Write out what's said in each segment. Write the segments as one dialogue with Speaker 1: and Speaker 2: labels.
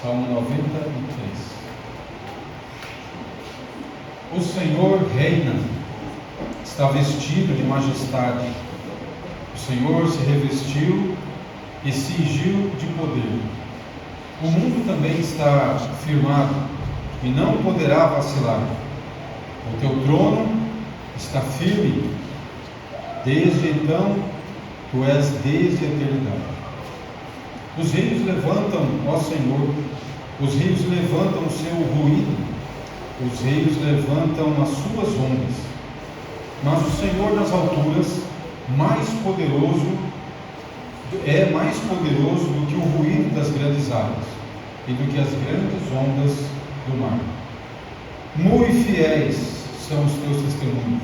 Speaker 1: Salmo 93. O Senhor reina, está vestido de majestade. O Senhor se revestiu e cingiu de poder. O mundo também está firmado e não poderá vacilar. O teu trono está firme, desde então, tu és desde a eternidade. Os rios levantam, ó Senhor, os rios levantam o seu ruído, os rios levantam as suas ondas. Mas o Senhor nas alturas, mais poderoso do que o ruído das grandes águas e do que as grandes ondas do mar. Muito fiéis são os teus testemunhos.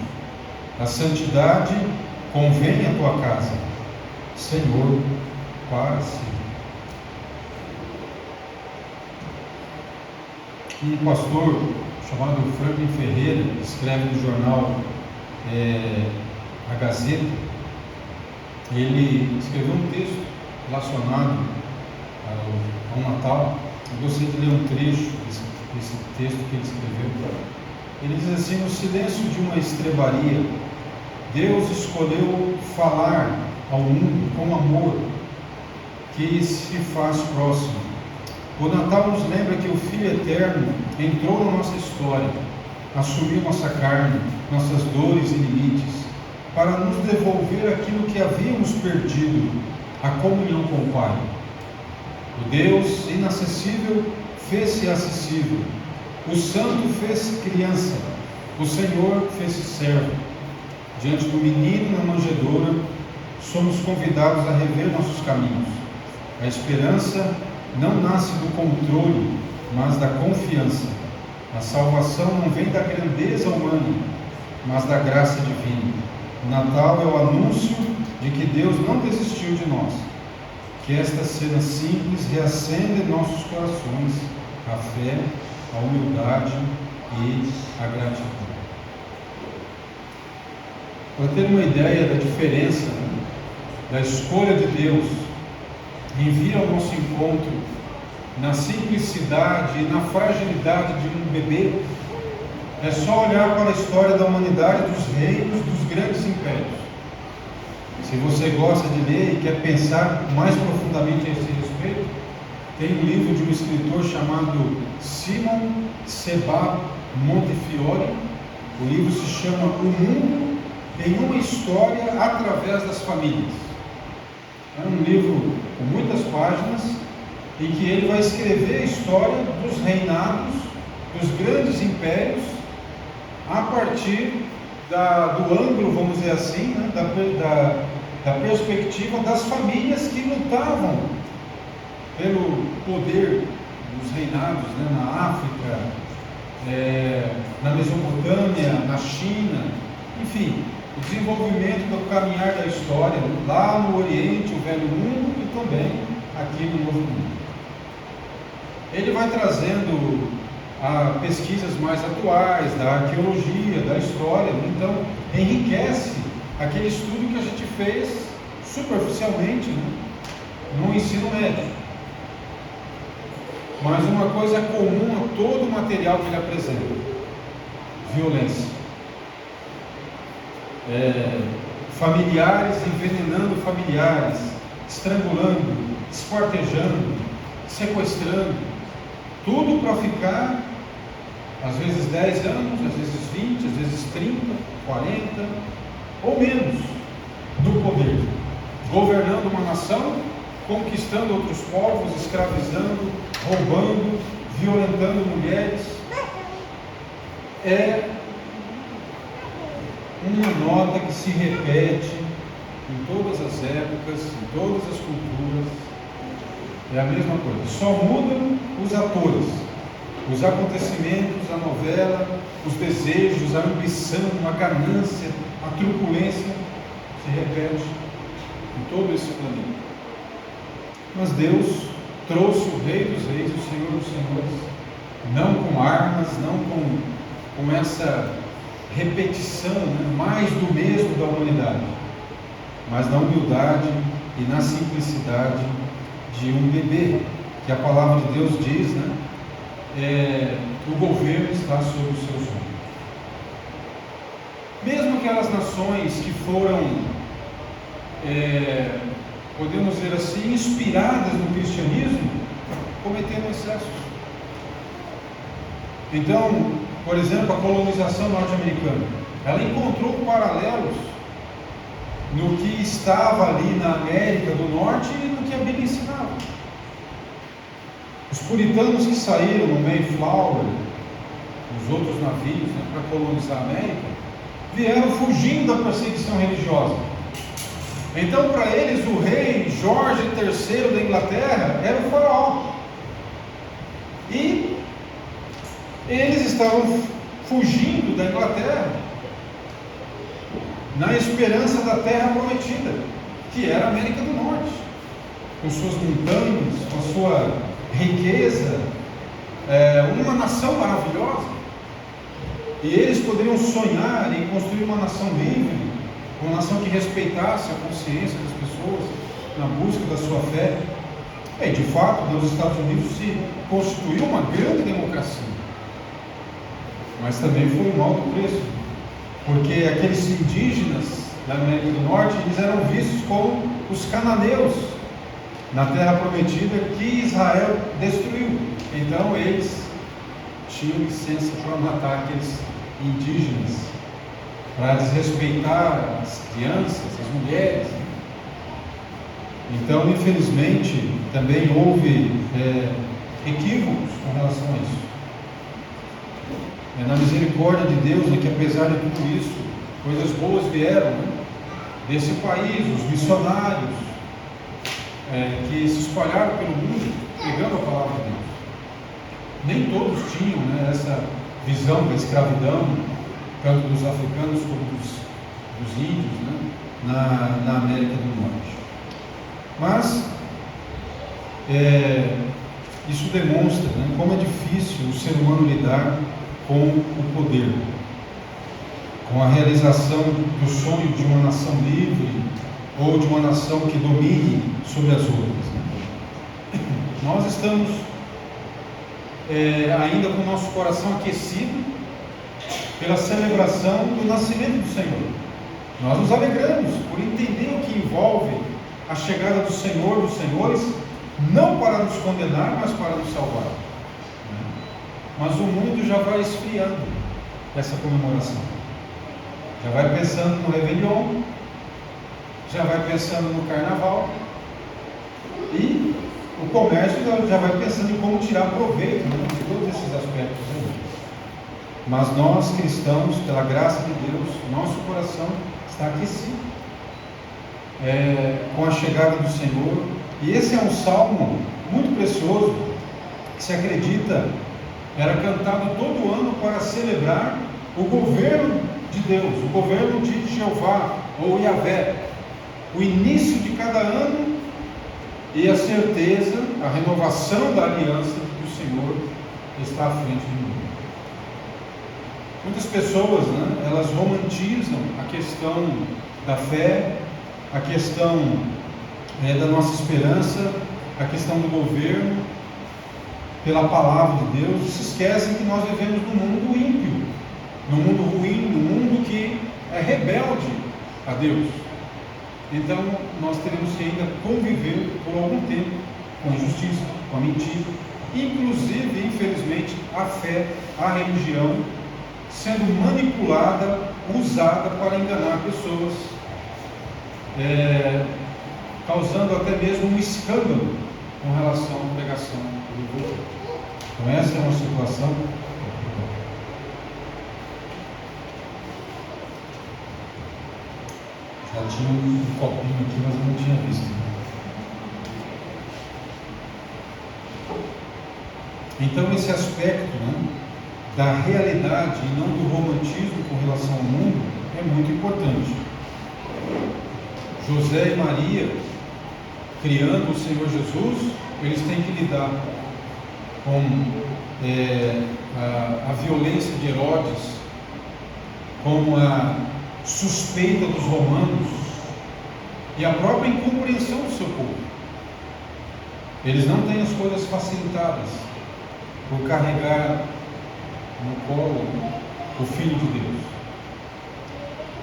Speaker 1: A santidade convém à tua casa, Senhor, para sempre. Um pastor chamado Franklin Ferreira escreve no jornal A Gazeta. Ele escreveu um texto relacionado ao Natal. Eu gostaria de ler um trecho desse texto que ele escreveu. Ele diz assim: no silêncio de uma estrebaria, Deus escolheu falar ao mundo com amor que se faz próximo. O Natal nos lembra que o Filho Eterno entrou na nossa história, assumiu nossa carne, nossas dores e limites, para nos devolver aquilo que havíamos perdido, a comunhão com o Pai. O Deus inacessível fez-se acessível, o Santo fez-se criança, o Senhor fez-se servo. Diante do menino na manjedoura, somos convidados a rever nossos caminhos. A esperança não nasce do controle, mas da confiança. A salvação não vem da grandeza humana, mas da graça divina. O Natal é o anúncio de que Deus não desistiu de nós. Que esta cena simples reacenda em nossos corações a fé, a humildade e a gratidão. Para ter uma ideia da diferença, da escolha de Deus em vir ao nosso encontro na simplicidade e na fragilidade de um bebê, é só olhar para a história da humanidade, dos reinos, dos grandes impérios. Se você gosta de ler e quer pensar mais profundamente a esse respeito, tem um livro de um escritor chamado Simon Sebag Montefiore. O livro se chama O Mundo em uma História através das Famílias. É um livro com muitas páginas em que ele vai escrever a história dos reinados, dos grandes impérios, a partir do ângulo, vamos dizer assim, né, da perspectiva das famílias que lutavam pelo poder dos reinados, né, na África, na Mesopotâmia, na China, enfim, o desenvolvimento do caminhar da história, lá no Oriente, o Velho Mundo, e também aqui no Novo Mundo. Ele vai trazendo pesquisas mais atuais, da arqueologia, da história, então enriquece aquele estudo que a gente fez superficialmente, né, no ensino médio. Mas uma coisa comum a todo o material que ele apresenta: violência. Familiares envenenando familiares, estrangulando, esquartejando, sequestrando, tudo para ficar, às vezes 10 anos, às vezes 20, às vezes 30, 40 ou menos no poder, governando uma nação, conquistando outros povos, escravizando, roubando, violentando mulheres. É uma nota que se repete em todas as épocas, em todas as culturas. É a mesma coisa, só mudam os atores, os acontecimentos, a novela, os desejos, a ambição, a ganância, a truculência se repete em todo esse planeta. Mas Deus trouxe o Rei dos Reis, o Senhor dos Senhores, não com armas, não com essa repetição, né, mais do mesmo da humanidade, mas na humildade e na simplicidade de um bebê que a palavra de Deus diz, né? O governo está sob os seus ombros. Mesmo aquelas nações que foram, podemos dizer assim, inspiradas no cristianismo, cometeram excessos. Então, por exemplo, a colonização norte-americana, ela encontrou paralelos no que estava ali na América do Norte e no que a Bíblia ensinava. Os puritanos que saíram no Mayflower, os outros navios, né, para colonizar a América, vieram fugindo da perseguição religiosa. Então, para eles, o rei Jorge III da Inglaterra era o faraó. E eles estavam fugindo da Inglaterra na esperança da terra prometida, que era a América do Norte, com suas montanhas, com a sua riqueza, uma nação maravilhosa. E eles poderiam sonhar em construir uma nação livre, uma nação que respeitasse a consciência das pessoas na busca da sua fé. E de fato, nos Estados Unidos se constituiu uma grande democracia, mas também foi um alto preço, porque aqueles indígenas da América do Norte, eles eram vistos como os cananeus na terra prometida que Israel destruiu. Então eles tinham licença para matar aqueles indígenas, para desrespeitar as crianças, as mulheres. Então, infelizmente, também houve equívocos com relação a isso. É na misericórdia de Deus, né, que apesar de tudo isso, coisas boas vieram, né, desse país, os missionários que se espalharam pelo mundo pregando a palavra de Deus. Nem todos tinham, né, essa visão da escravidão, tanto dos africanos como dos índios, né, na América do Norte. Mas isso demonstra, né, como é difícil o ser humano lidar com o poder, com a realização do sonho de uma nação livre ou de uma nação que domine sobre as outras. Nós estamos ainda com o nosso coração aquecido pela celebração do nascimento do Senhor. Nós nos alegramos por entender o que envolve a chegada do Senhor, dos Senhores, não para nos condenar, mas para nos salvar. Mas o mundo já vai esfriando essa comemoração. Já vai pensando no Réveillon, já vai pensando no Carnaval, e o comércio já vai pensando em como tirar proveito, né, de todos esses aspectos. Né? Mas nós, cristãos, pela graça de Deus, nosso coração está aquecido com a chegada do Senhor. E esse é um salmo muito precioso, que se acredita era cantado todo ano para celebrar o governo de Deus, o governo de Jeová ou Yahvé, o início de cada ano e a certeza, a renovação da aliança que o Senhor está à frente do mundo. Muitas pessoas, né, elas romantizam a questão da fé, a questão da nossa esperança, a questão do governo, pela palavra de Deus, e se esquecem que nós vivemos num mundo ímpio, num mundo ruim, num mundo que é rebelde a Deus. Então nós teremos que ainda conviver por algum tempo com a injustiça, com a mentira, inclusive, infelizmente, a fé, a religião, sendo manipulada, usada para enganar pessoas, causando até mesmo um escândalo com relação à pregação do governo. Então essa é uma situação. Já tinha um copinho aqui, mas eu não tinha visto. Então esse aspecto, né, da realidade e não do romantismo com relação ao mundo é muito importante. José e Maria, criando o Senhor Jesus, eles têm que lidar com a violência de Herodes, com a suspeita dos romanos e a própria incompreensão do seu povo. Eles não têm as coisas facilitadas por carregar no colo o Filho de Deus.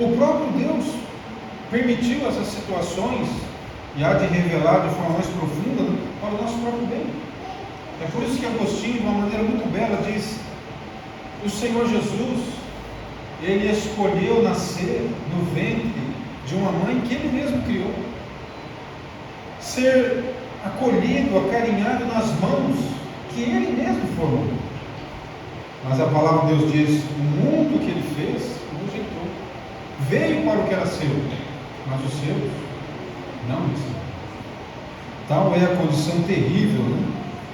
Speaker 1: O próprio Deus permitiu essas situações e há de revelar de forma mais profunda para o nosso próprio bem. É por isso que Agostinho, de uma maneira muito bela, diz: o Senhor Jesus, Ele escolheu nascer no ventre de uma mãe que Ele mesmo criou, ser acolhido, acarinhado nas mãos que Ele mesmo formou. Mas a palavra de Deus diz: o mundo que Ele fez, o rejeitou. Veio para o que era seu, mas os seus não receberam. Tal é a condição terrível, né,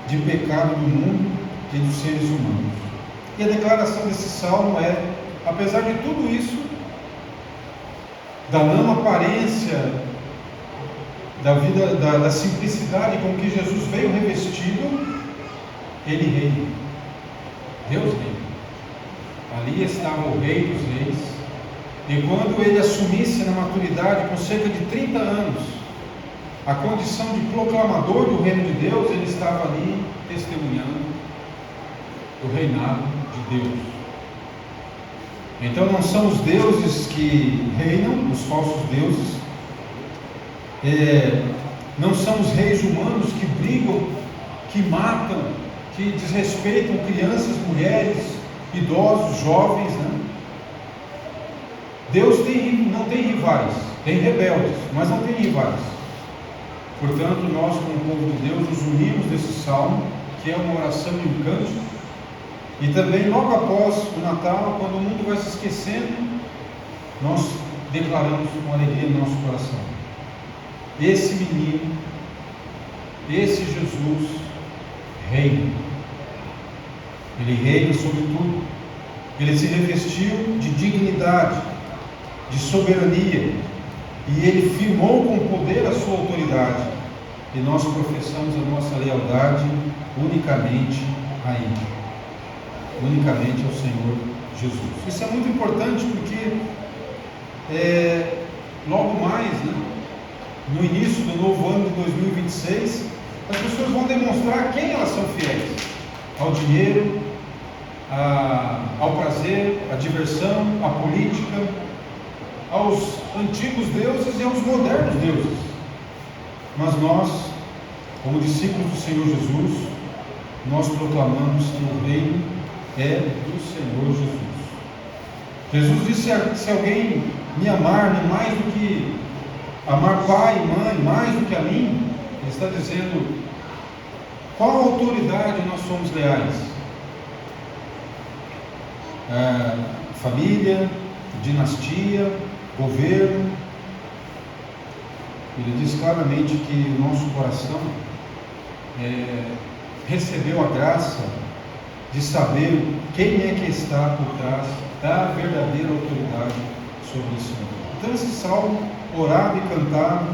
Speaker 1: de pecado do mundo e dos seres humanos. E a declaração desse salmo é: apesar de tudo isso, da não aparência da vida, da simplicidade com que Jesus veio revestido, Ele reina. Deus reina. Ali estava o Rei dos Reis. E quando Ele assumisse na maturidade, com cerca de 30 anos, a condição de proclamador do reino de Deus, Ele estava ali testemunhando o reinado de Deus. Então não são os deuses que reinam, os falsos deuses, não são os reis humanos que brigam, que matam, que desrespeitam crianças, mulheres, idosos, jovens, né? Deus não tem rivais, tem rebeldes, mas não tem rivais. Portanto, nós, como povo de Deus, nos unimos nesse salmo, que é uma oração e um cântico, e também logo após o Natal, quando o mundo vai se esquecendo, nós declaramos com alegria no nosso coração: esse menino, esse Jesus reina. Ele reina sobre tudo. Ele se revestiu de dignidade, de soberania, e Ele firmou com poder a sua autoridade, e nós professamos a nossa lealdade unicamente a Ele, unicamente ao Senhor Jesus. Isso é muito importante porque logo mais, né, no início do novo ano de 2026, as pessoas vão demonstrar a quem elas são fiéis: ao dinheiro, ao prazer, à diversão, à política, aos antigos deuses e aos modernos deuses. Mas nós, como discípulos do Senhor Jesus, nós proclamamos que o reino é do Senhor Jesus. Jesus disse: se alguém me amar mais do que amar pai e mãe, mais do que a mim, Ele está dizendo: qual autoridade nós somos leais? Família, dinastia, governo. Ele diz claramente que o nosso coração recebeu a graça de saber quem é que está por trás da verdadeira autoridade sobre esse mundo. Então esse salmo, orado e cantado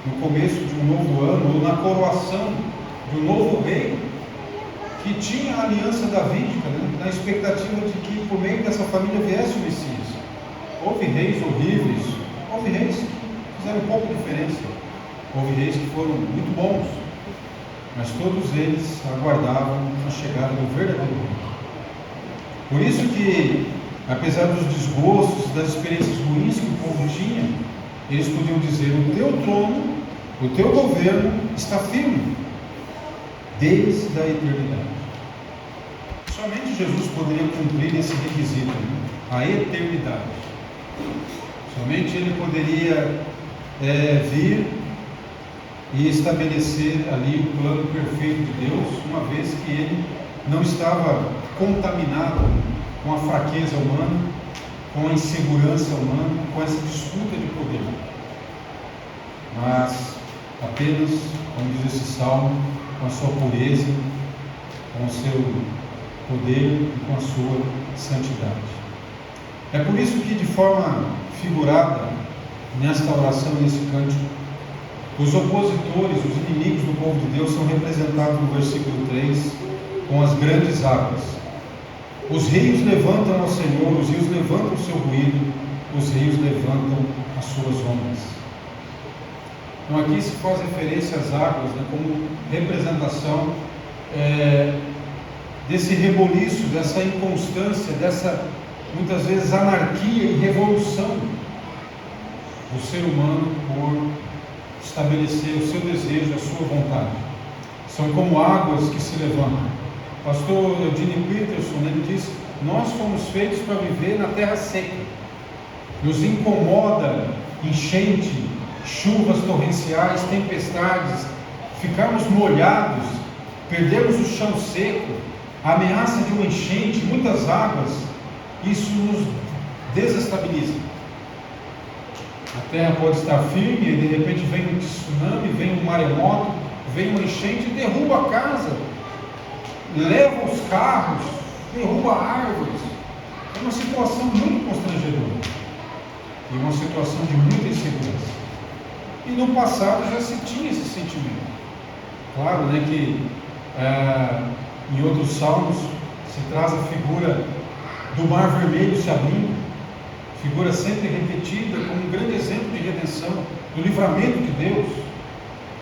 Speaker 1: no começo de um novo ano, ou na coroação de um novo rei, que tinha a aliança davídica, né, na expectativa de que por meio dessa família viesse o Messias. Houve reis horríveis, houve reis que fizeram pouca diferença, houve reis que foram muito bons, mas todos eles aguardavam a chegada do verdadeiro rei. Por isso que, apesar dos desgostos, das experiências ruins que o povo tinha, eles podiam dizer: o teu trono, o teu governo está firme desde a eternidade. Somente Jesus poderia cumprir esse requisito, né? A eternidade. Somente Ele poderia vir e estabelecer ali o plano perfeito de Deus, uma vez que Ele não estava contaminado com a fraqueza humana, com a insegurança humana, com essa disputa de poder, mas apenas, como diz esse salmo, com a sua pureza, com o seu poder e com a sua santidade. É por isso que, de forma figurada, nesta oração e nesse cântico, os opositores, os inimigos do povo de Deus são representados no versículo 3 com as grandes águas. Os rios levantam ao Senhor, os rios levantam o seu ruído, os rios levantam as suas ondas. Então aqui se faz referência às águas, né, como representação desse reboliço, dessa inconstância, dessa muitas vezes anarquia e revolução do ser humano por estabelecer o seu desejo, a sua vontade. São como águas que se levantam. O pastor Eugene Peterson, ele diz: nós fomos feitos para viver na terra seca. Nos incomoda enchente, chuvas torrenciais, tempestades, ficarmos molhados, perdemos o chão seco, a ameaça de uma enchente, muitas águas, isso nos desestabiliza. A terra pode estar firme e de repente vem um tsunami, vem um maremoto, vem uma enchente e derruba a casa, leva os carros, derruba árvores. É uma situação muito constrangedora e uma situação de muita insegurança. E no passado já se tinha esse sentimento. Claro, né, que em outros salmos se traz a figura do mar vermelho se abrindo, figura sempre repetida como um grande exemplo de redenção, do livramento de Deus.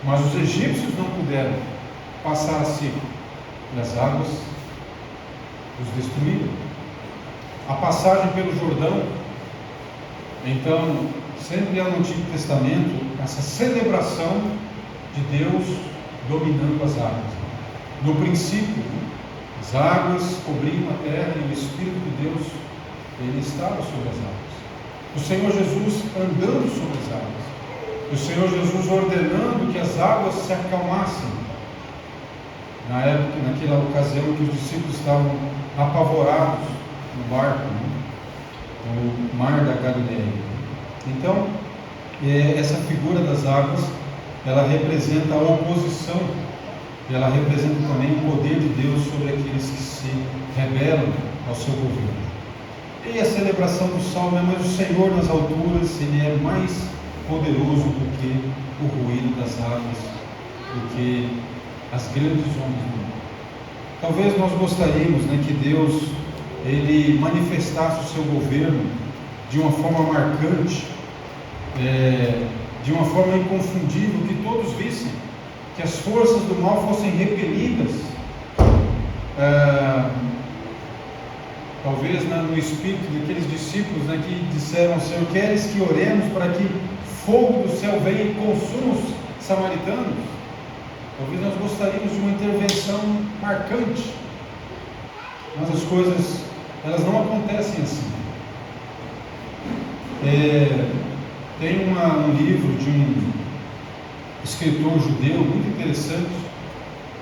Speaker 1: Mas os egípcios não puderam passar a seco, e as águas os destruíram. A passagem pelo Jordão, então, sempre há no Antigo Testamento essa celebração de Deus dominando as águas. No princípio, as águas cobriam a terra e o Espírito de Deus, ele estava sobre as águas. O Senhor Jesus andando sobre as águas. O Senhor Jesus ordenando que as águas se acalmassem. Na época, naquela ocasião que os discípulos estavam apavorados no barco, no mar da Galileia. Então, essa figura das águas, ela representa a oposição, e ela representa também o poder de Deus sobre aqueles que se rebelam ao seu governo. E a celebração do salmo é: mas o Senhor nas alturas, ele é mais poderoso do que o ruído das águas, do que as grandes ondas do mar. Talvez nós gostaríamos, né, que Deus ele manifestasse o seu governo de uma forma marcante, de uma forma inconfundível, que todos vissem, que as forças do mal fossem repelidas, talvez, né, no espírito daqueles discípulos, né, que disseram: Senhor, queres que oremos para que fogo do céu venha e consuma os samaritanos? Talvez nós gostaríamos de uma intervenção marcante, mas as coisas, elas não acontecem assim. Tem um livro de um escritor judeu muito interessante,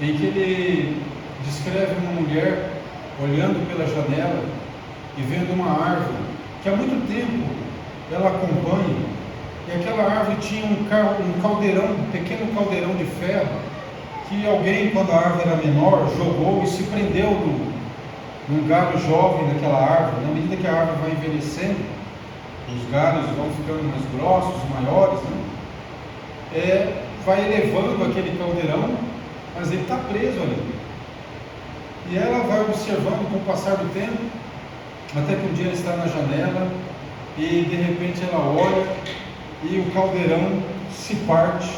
Speaker 1: em que ele descreve uma mulher olhando pela janela e vendo uma árvore que há muito tempo ela acompanha, e aquela árvore tinha um caldeirão, um pequeno caldeirão de ferro, que alguém, quando a árvore era menor, jogou e se prendeu num galho jovem daquela árvore. Na medida que a árvore vai envelhecendo, os galhos vão ficando mais grossos, maiores, né? Vai elevando aquele caldeirão, mas ele está preso ali. E ela vai observando com o passar do tempo, até que um dia ela está na janela e de repente ela olha e o caldeirão se parte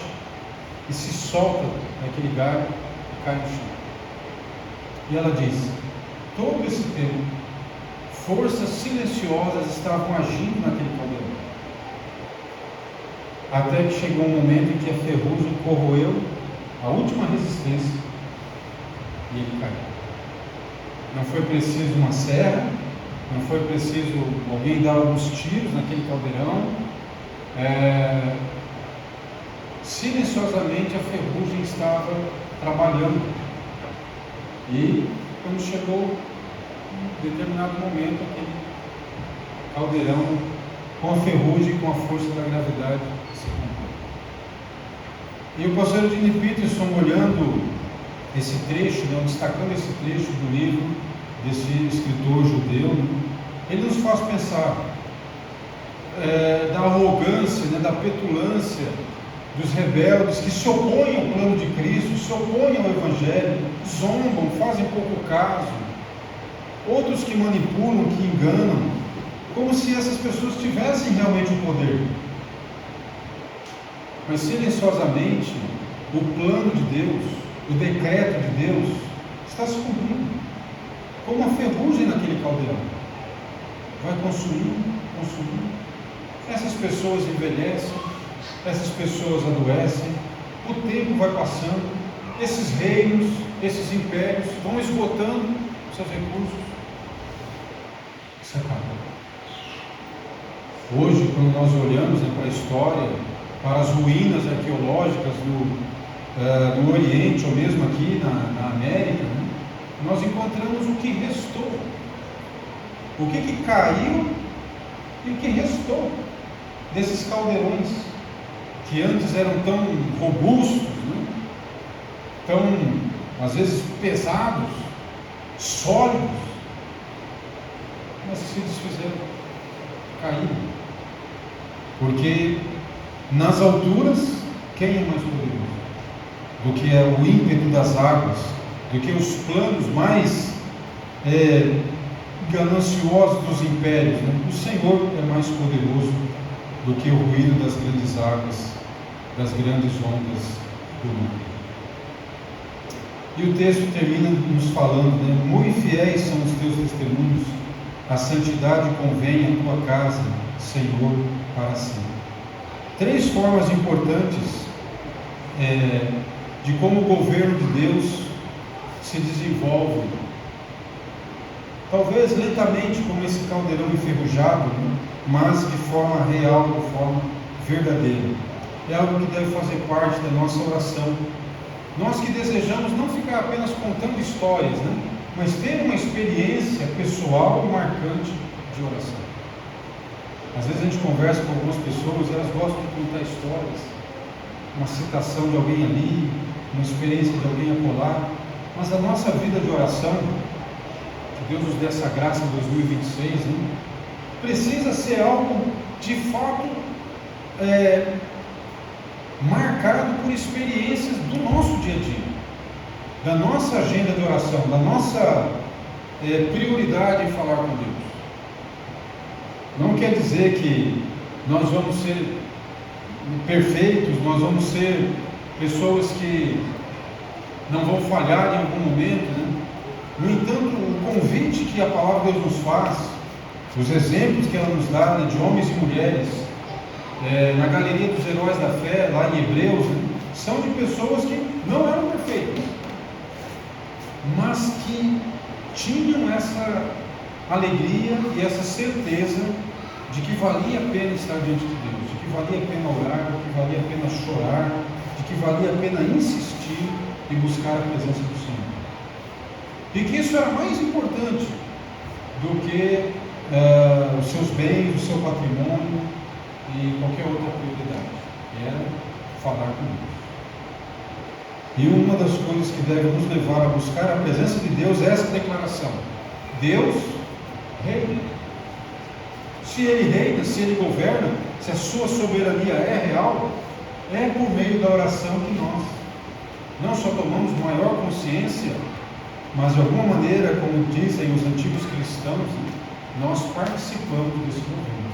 Speaker 1: e se solta daquele galho e cai no chão. E ela diz: todo esse tempo, forças silenciosas estavam agindo naquele caldeirão, até que chegou um momento em que a ferrugem corroeu a última resistência e ele caiu. Não foi preciso uma serra, não foi preciso alguém dar alguns tiros naquele caldeirão. Silenciosamente a ferrugem estava trabalhando, e quando chegou um determinado momento, aquele caldeirão, com a ferrugem e com a força da gravidade, se rompeu. E o pastor Eugene Peterson, olhando esse trecho, né, destacando esse trecho do livro desse escritor judeu, ele nos faz pensar da arrogância, né, da petulância dos rebeldes que se opõem ao plano de Cristo, se opõem ao Evangelho, zombam, fazem pouco caso. Outros que manipulam, que enganam, como se essas pessoas tivessem realmente o poder. mas silenciosamente o plano de Deus, o decreto de Deus está se cumprindo, como uma ferrugem naquele caldeirão, vai consumindo, consumindo. Essas pessoas envelhecem, essas pessoas adoecem, o tempo vai passando, esses reinos, esses impérios vão esgotando seus recursos. Isso acaba. Hoje, quando nós olhamos para a história, para as ruínas arqueológicas no Oriente, ou mesmo aqui na América, né, nós encontramos o que restou, o que caiu e o que restou desses caldeirões, que antes eram tão robustos, né, tão, às vezes, pesados, sólidos, mas se desfizeram, caíram, porque nas alturas, quem é mais poderoso do que é o ímpeto das águas, do que os planos mais gananciosos dos impérios, né? O Senhor é mais poderoso do que o ruído das grandes águas, das grandes ondas do mundo. E o texto termina nos falando, né? Muito fiéis são os teus testemunhos, a santidade convém à tua casa, Senhor, para sempre. 3 formas importantes de como o governo de Deus se desenvolve, talvez lentamente como esse caldeirão enferrujado, né? Mas de forma real, de forma verdadeira. É algo que deve fazer parte da nossa oração. Nós que desejamos não ficar apenas contando histórias, né? Mas ter uma experiência pessoal e marcante de oração. Às vezes a gente conversa com algumas pessoas e elas gostam de contar histórias, uma citação de alguém ali, uma experiência de alguém acolá, mas a nossa vida de oração, que Deus nos dê essa graça em 2026, né, precisa ser algo de fato marcado por experiências do nosso dia a dia, da nossa agenda de oração, da nossa prioridade em falar com Deus. Não quer dizer que nós vamos ser perfeitos, nós vamos ser pessoas que não vão falhar em algum momento, né? No entanto, o convite que a palavra de Deus nos faz, os exemplos que ela nos dá, né, de homens e mulheres, na galeria dos heróis da fé, lá em Hebreus, né, são de pessoas que não eram perfeitas, mas que tinham essa alegria e essa certeza de que valia a pena estar diante de Deus, de que valia a pena orar, de que valia a pena chorar, de que valia a pena insistir e buscar a presença do Senhor. E que isso era mais importante do que os seus bens, o seu patrimônio e qualquer outra prioridade. Era falar com Deus. E uma das coisas que deve nos levar a buscar a presença de Deus é essa declaração: Deus reina. Se Ele reina, se Ele governa, se a sua soberania é real, é por meio da oração que nós não só tomamos maior consciência, mas de alguma maneira, como dizem os antigos cristãos, nós participamos desse governo,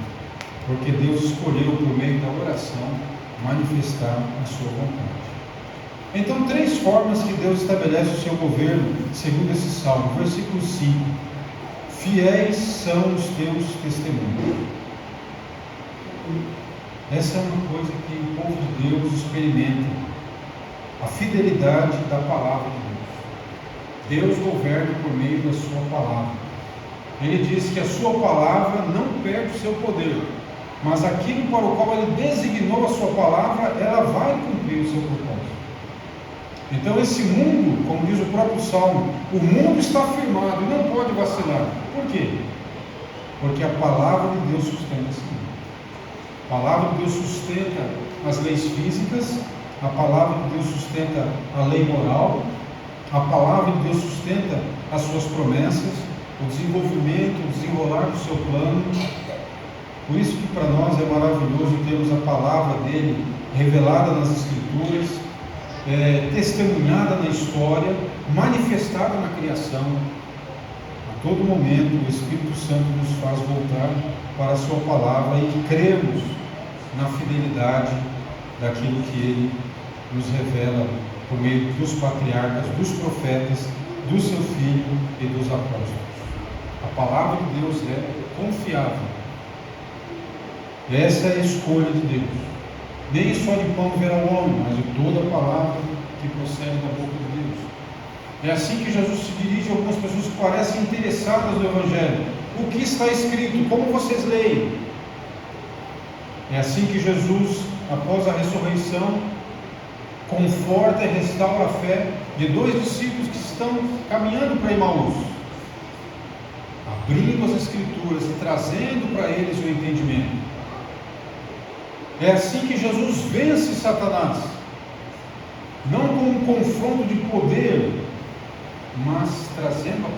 Speaker 1: porque Deus escolheu por meio da oração manifestar a sua vontade. Então, 3 formas que Deus estabelece o seu governo, segundo esse salmo. Versículo 5: fiéis são os teus testemunhos. Essa é uma coisa que o povo de Deus experimenta, a fidelidade da palavra de Deus. Deus governa por meio da sua palavra. Ele diz que a sua palavra não perde o seu poder, mas aquilo para o qual Ele designou a sua palavra, ela vai cumprir o seu propósito. Então esse mundo, como diz o próprio Salmo, o mundo está firmado e não pode vacilar. Por quê? Porque a palavra de Deus sustenta esse mundo. A palavra de Deus sustenta as leis físicas, a palavra de Deus sustenta a lei moral, a palavra de Deus sustenta as suas promessas, o desenvolvimento, o desenrolar do seu plano. Por isso que para nós é maravilhoso termos a palavra dele revelada nas Escrituras, testemunhada na história, manifestada na criação. A todo momento o Espírito Santo nos faz voltar para a sua palavra e crermos na fidelidade daquilo que Ele nos revela por meio dos patriarcas, dos profetas, do seu Filho e dos apóstolos. A palavra de Deus é confiável. Essa é a escolha de Deus. Nem só de pão viverá o homem, mas de toda a palavra que procede da boca de Deus. É assim que Jesus se dirige a algumas pessoas que parecem interessadas no Evangelho. O que está escrito? Como vocês leem? É assim que Jesus, após a ressurreição, conforta e restaura a fé de dois discípulos que estão caminhando para Emaús, abrindo as Escrituras e trazendo para eles o entendimento. É assim que Jesus vence Satanás, não com um confronto de poder, mas trazendo a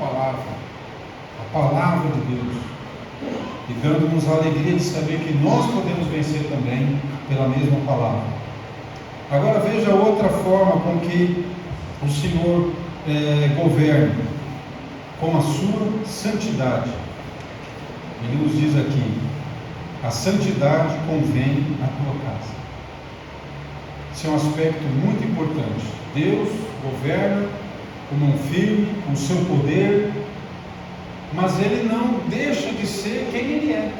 Speaker 1: palavra de Deus, e dando-nos a alegria de saber que nós podemos vencer também pela mesma palavra. Agora veja outra forma com que o Senhor governa, com a sua santidade. Ele nos diz aqui: a santidade convém à tua casa. Esse é um aspecto muito importante. Deus governa com mão firme, com o seu poder, mas Ele não deixa de ser quem Ele é: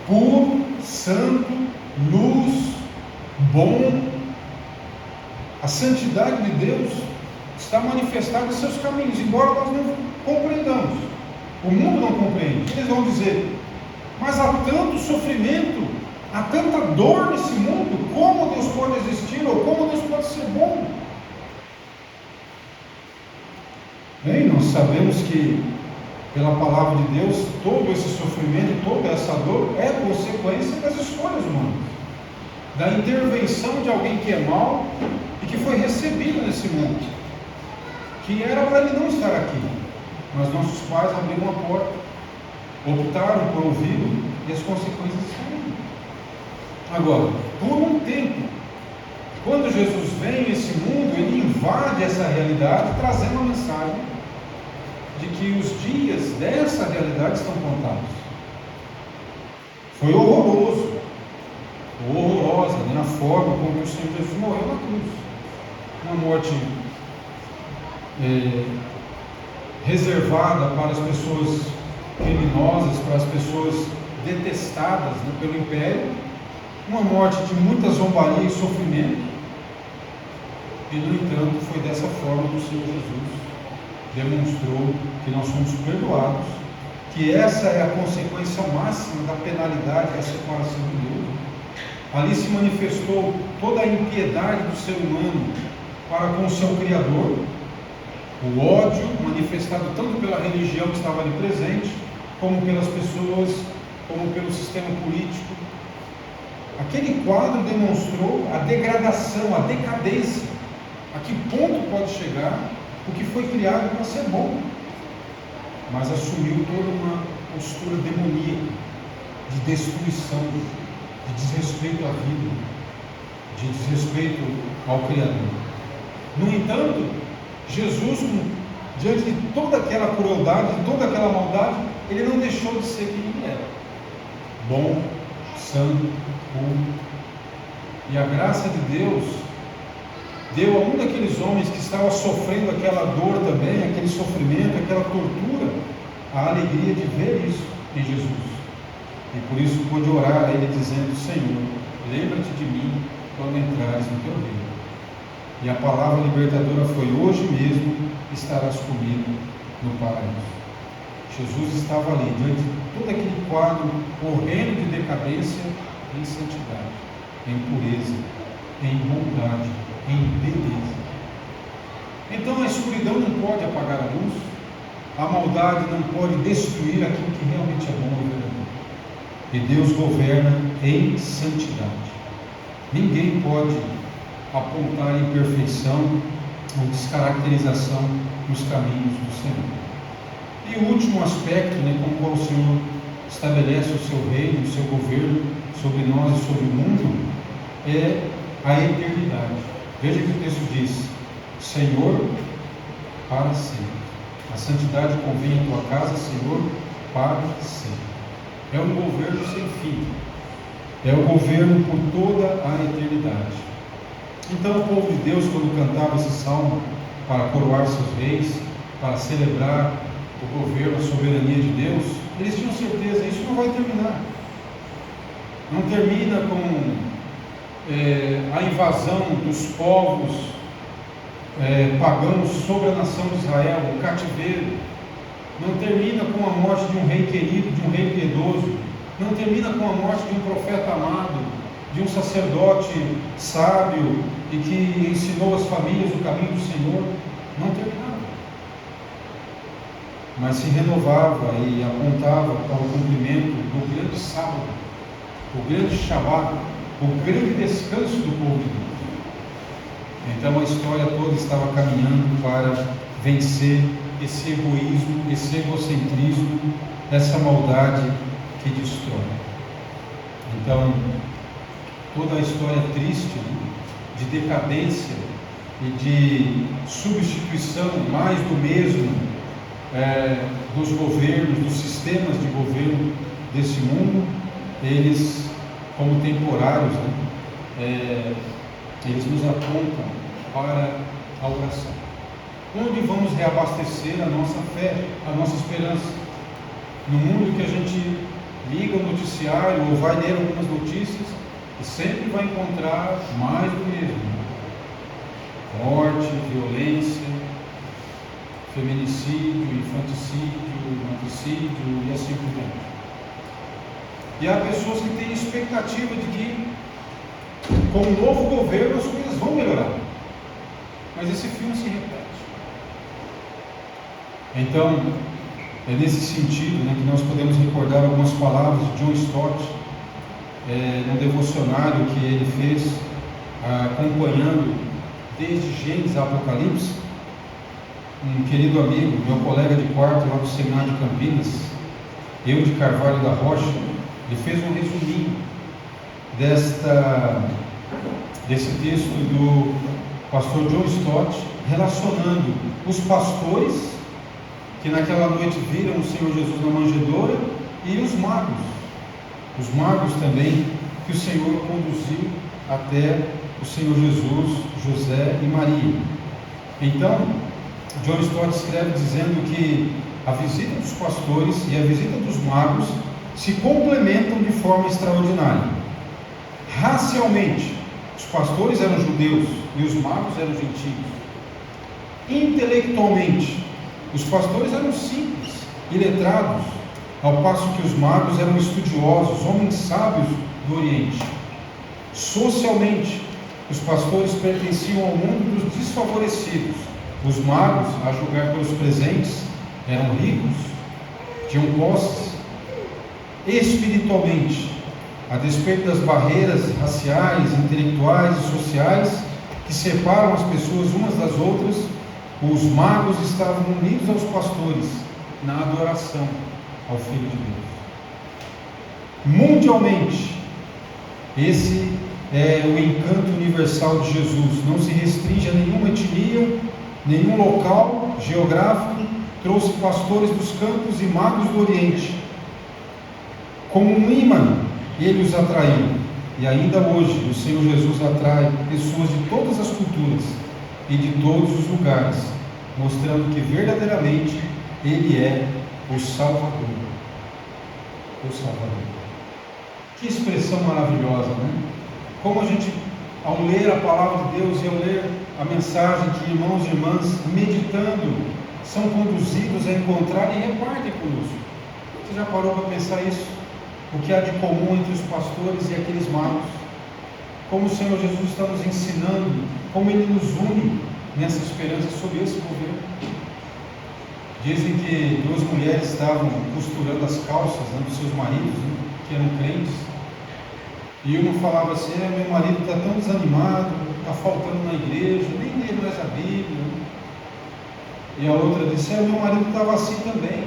Speaker 1: puro, santo, luz, bom. A santidade de Deus está manifestada em seus caminhos, embora nós não compreendamos. O mundo não compreende. Eles vão dizer: mas há tanto sofrimento, há tanta dor nesse mundo, como Deus pode existir, ou como Deus pode ser bom? Bem, nós sabemos que, pela palavra de Deus, todo esse sofrimento, toda essa dor é consequência das escolhas humanas, da intervenção de alguém que é mau e que foi recebido nesse mundo, que era para ele não estar aqui, mas nossos pais abriram a porta, optaram por ouvi-lo e as consequências estão aí. Agora, por um tempo, quando Jesus vem nesse mundo, Ele invade essa realidade, trazendo a mensagem de que os dias dessa realidade estão contados. Foi horrorosa, né, a forma como o Senhor Jesus morreu na cruz. Uma morte reservada para as pessoas criminosas, para as pessoas detestadas, né, pelo império. Uma morte de muita zombaria e sofrimento. E, no entanto, foi dessa forma que o Senhor Jesus demonstrou que nós somos perdoados, que essa é a consequência máxima da penalidade, da separação de Deus. Ali se manifestou toda a impiedade do ser humano para com o seu Criador, o ódio manifestado tanto pela religião que estava ali presente, como pelas pessoas, como pelo sistema político. Aquele quadro demonstrou a degradação, a decadência, a que ponto pode chegar o que foi criado para ser bom, mas assumiu toda uma postura demoníaca, de destruição, de desrespeito à vida, de desrespeito ao Criador. No entanto, Jesus, diante de toda aquela crueldade, de toda aquela maldade, Ele não deixou de ser quem Ele era: bom, santo, puro. E a graça de Deus deu a um daqueles homens que estava sofrendo aquela dor também, aquele sofrimento, aquela tortura, a alegria de ver isso em Jesus. E por isso pôde orar a Ele dizendo: Senhor, lembra-te de mim quando entrares no teu reino. E a palavra libertadora foi: hoje mesmo estarás comigo no paraíso. Jesus estava ali, diante de todo aquele quadro horrendo de decadência, em santidade, em pureza, em bondade, em beleza. Então a escuridão não pode apagar a luz, a maldade não pode destruir aquilo que realmente é bom e verdadeiro. E Deus governa em santidade. Ninguém pode apontar imperfeição ou descaracterização nos caminhos do Senhor. E o último aspecto, com o qual o Senhor estabelece o seu reino, o seu governo sobre nós e sobre o mundo, é a eternidade. Veja que o texto diz: Senhor, para sempre. A santidade convém à tua casa, Senhor, para sempre. É um governo sem fim. é o governo por toda a eternidade. Então o povo de Deus, quando cantava esse salmo para coroar seus reis, para celebrar o governo, a soberania de Deus, eles tinham certeza, isso não vai terminar. Não termina com a invasão dos povos pagãos sobre a nação de Israel, o cativeiro. Não termina com a morte de um rei querido, de um rei piedoso. Não termina com a morte de um profeta amado, de um sacerdote sábio e que ensinou as famílias o caminho do Senhor. Não terminava. Mas se renovava e apontava para o cumprimento do grande sábado, o grande Shabat, o grande descanso do povo de Deus. Então a história toda estava caminhando para vencer esse egoísmo, esse egocentrismo, essa maldade que destrói. Então, toda a história triste de decadência e de substituição mais do mesmo dos governos, dos sistemas de governo desse mundo, eles, como temporários, eles nos apontam para a oração. Onde vamos reabastecer a nossa fé, a nossa esperança? No mundo que a gente liga o noticiário ou vai ler algumas notícias e sempre vai encontrar mais do mesmo: morte, violência, feminicídio, infanticídio, matricídio e assim por diante. E há pessoas que têm expectativa de que com o novo governo as coisas vão melhorar, mas esse filme se repete. Então, é nesse sentido que nós podemos recordar algumas palavras de John Stott, no devocionário que ele fez, acompanhando desde Gênesis a Apocalipse. Um querido amigo, meu colega de quarto lá do Seminário de Campinas, eu de Carvalho da Rocha, ele fez um resuminho desse texto do pastor John Stott, relacionando os pastores que naquela noite viram o Senhor Jesus na manjedoura e os magos também que o Senhor conduziu até o Senhor Jesus, José e Maria. Então, John Stott escreve dizendo que a visita dos pastores e a visita dos magos se complementam de forma extraordinária. Racialmente, os pastores eram judeus e os magos eram gentios. Intelectualmente, os pastores eram simples e letrados, ao passo que os magos eram estudiosos, homens sábios do Oriente. Socialmente, os pastores pertenciam ao mundo dos desfavorecidos. Os magos, a julgar pelos presentes, eram ricos, tinham posses. Espiritualmente, a despeito das barreiras raciais, intelectuais e sociais que separam as pessoas umas das outras, os magos estavam unidos aos pastores na adoração ao Filho de Deus. Mundialmente, esse é o encanto universal de Jesus. Não se restringe a nenhuma etnia, nenhum local geográfico. Trouxe pastores dos campos e magos do Oriente. Como um imã, ele os atraiu. E ainda hoje, o Senhor Jesus atrai pessoas de todas as culturas e de todos os lugares, mostrando que verdadeiramente Ele é o Salvador. O Salvador. Que expressão maravilhosa, né? Como a gente, ao ler a palavra de Deus e ao ler a mensagem que irmãos e irmãs, meditando, são conduzidos a encontrar e repartem conosco. Você já parou para pensar isso? O que há de comum entre os pastores e aqueles magos? Como o Senhor Jesus está nos ensinando, como Ele nos une nessa esperança sobre esse governo. Dizem que duas mulheres estavam costurando as calças dos seus maridos, que eram crentes, e uma falava assim: meu marido está tão desanimado, está faltando na igreja, nem lê mais a Bíblia. E a outra disse: meu marido estava assim também,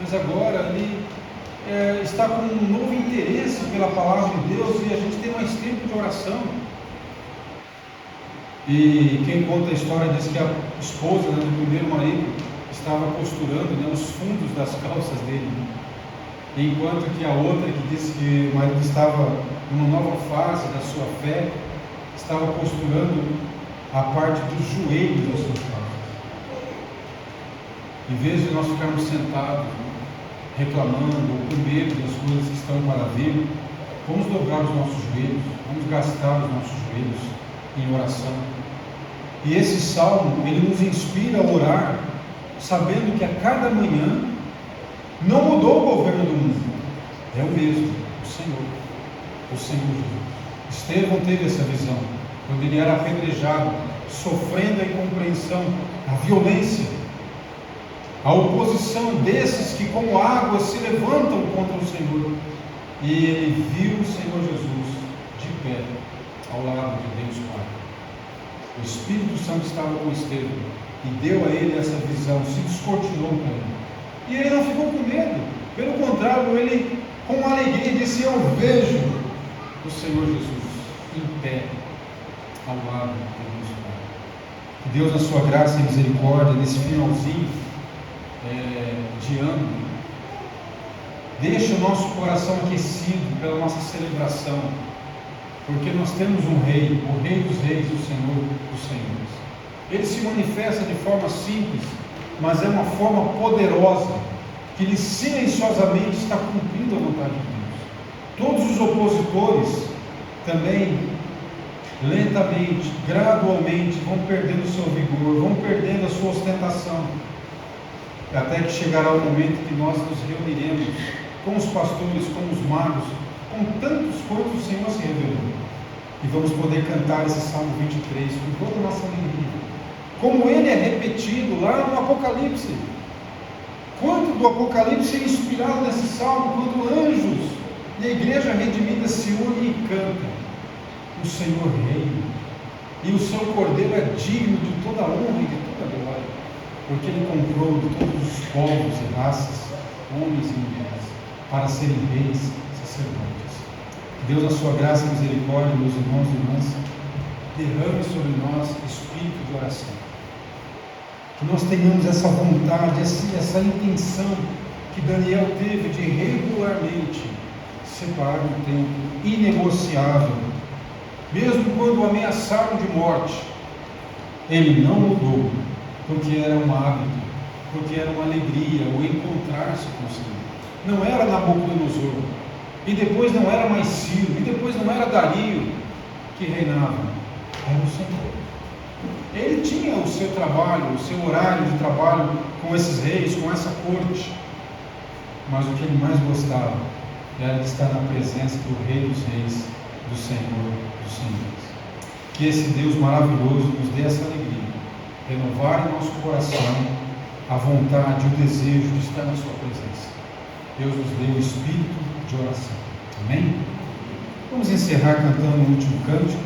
Speaker 1: mas agora ele está com um novo interesse pela palavra de Deus e a gente tem mais tempo de oração. E quem conta a história diz que a esposa do primeiro marido estava costurando os fundos das calças dele. enquanto que a outra, que disse que o marido estava numa nova fase da sua fé, estava posturando a parte dos joelhos da sua casa. Em vez de nós ficarmos sentados, reclamando ou com medo das coisas que estão para vir, vamos dobrar os nossos joelhos, vamos gastar os nossos joelhos em oração. E esse salmo, ele nos inspira a orar, sabendo que a cada manhã não mudou o governo do mundo, é o mesmo, o Senhor Jesus. Estevão teve essa visão, quando ele era apedrejado, sofrendo a incompreensão, a violência, a oposição desses que como águas se levantam contra o Senhor. E ele viu o Senhor Jesus de pé, ao lado de Deus Pai. O Espírito Santo estava com Estevão e deu a ele essa visão, se descortinou para ele. E ele não ficou com medo, pelo contrário, ele com alegria disse: eu vejo o Senhor Jesus em pé, ao lado de Deus Pai. Que Deus, na sua graça e misericórdia, nesse finalzinho de ano, deixe o nosso coração aquecido pela nossa celebração, porque nós temos um Rei, o Rei dos Reis, o Senhor dos Senhores. Ele se manifesta de forma simples, mas é uma forma poderosa, que ele silenciosamente está cumprindo a vontade de Deus. Todos os opositores também, lentamente, gradualmente, vão perdendo o seu vigor, vão perdendo a sua ostentação, até que chegará o momento que nós nos reuniremos com os pastores, com os magos, com tantos quantos o Senhor se revelou, e vamos poder cantar esse Salmo 23 com toda a nossa alegria, como ele é repetido lá no Apocalipse. Quanto do Apocalipse é inspirado nesse salmo, quando anjos e a igreja redimida se unem e cantam: o Senhor reina, e o seu Cordeiro é digno de toda a honra e de toda a glória, porque ele comprou de todos os povos e raças, homens e mulheres, para serem reis e sacerdotes. Deus, na sua graça e misericórdia, meus irmãos e irmãs, derrame sobre nós espírito de oração. Que nós tenhamos essa vontade, essa intenção que Daniel teve de regularmente separar um tempo inegociável, mesmo quando o ameaçaram de morte. Ele não mudou, porque era um hábito, porque era uma alegria o encontrar-se com o Senhor. Não era Nabucodonosor, e depois não era mais Ciro, e depois não era Dario que reinava, era o Senhor. Ele tinha o seu trabalho, o seu horário de trabalho com esses reis, com essa corte, mas o que ele mais gostava era de estar na presença do Rei dos Reis, do Senhor dos Senhores. Que esse Deus maravilhoso nos dê essa alegria, renovar em nosso coração a vontade, o desejo de estar na sua presença. Deus nos dê o espírito de oração. Amém? Vamos encerrar cantando o último cântico.